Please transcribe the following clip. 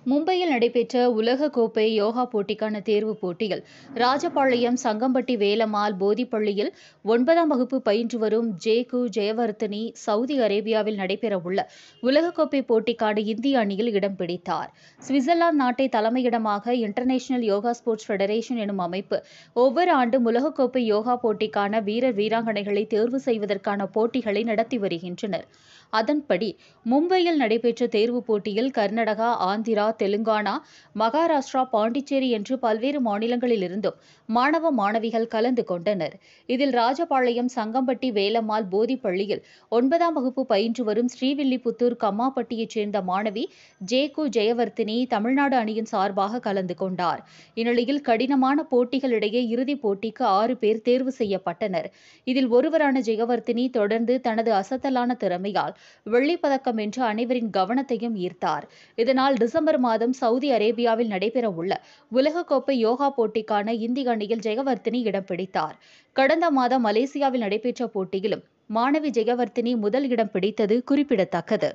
மும்பையில் நடைபெற்ற உலகக்கோப்பை யோகா போட்டிக்கான தேர்வுப் போட்டியில் ராஜபாளையம் சங்கம்பட்டி வேலம்மாள் போதிப்பள்ளியில் 9ஆம் வகுப்பு பயின்று வரும் ஜேகு ஜெயவர்த்தினி சவுதி அரேபியாவில் நடைபெறவுள்ள உலகக்கோப்பை போட்டிக்கான இந்திய அணியில் இடம் பிடித்தார். சுவிட்சர்லாந்து நாட்டை தலைமையிடமாக இன்டர்நேஷனல் யோகா ஸ்போர்ட்ஸ் ஃபெடரேஷன் எனும் அமைப்பு ஒவ்வொரு ஆண்டும் உலகக்கோப்பை யோகா போட்டிக்கான வீரர் வீராங்கனைகளை தேர்வு செய்வதற்கான போட்டிகளை நடத்தி வருகின்றனர். அதன்படி மும்பையில் நடைபெற்ற தேர்வுப் போட்டியில் கர்நாடகா, ஆந்திரா, தெலுங்கானா, மகாராஷ்டிரா, பாண்டிச்சேரி என்று பல்வேறு மாநிலங்களிலிருந்தும் மாணவ மாணவிகள் கலந்து கொண்டனர். இதில் ராஜபாளையம் சங்கம்பட்டி வேலம்மாள் போதிப்பள்ளியில் 9ஆம் வகுப்பு பயின்று வரும் ஸ்ரீவில்லிபுத்தூர் கம்மாப்பட்டியைச் சேர்ந்த மாணவி ஜேகு ஜெயவர்த்தினி தமிழ்நாடு அணியின் சார்பாக கலந்து கொண்டார். இந்நிலையில் கடினமான போட்டிகளிடையே இறுதிப் போட்டிக்கு 6 பேர் தேர்வு செய்யப்பட்டனர். இதில் ஒருவரான ஜெயவர்த்தினி தொடர்ந்து தனது அசத்தலான திறமையால் வெள்ளிப்பதக்கம் வென்று அனைவரின் கவனத்தையும் ஈர்த்தார். இதனால் டிசம்பர் மாதம் சவுதி அரேபியாவில் நடைபெறவுள்ள உலகக்கோப்பை யோகா போட்டிக்கான இந்திய அணியில் ஜெயவர்த்தினி இடம் பிடித்தார். கடந்த மாதம் மலேசியாவில் நடைபெற்ற போட்டியிலும் மாணவி ஜெயவர்த்தினி முதல் இடம் பிடித்தது குறிப்பிடத்தக்கது.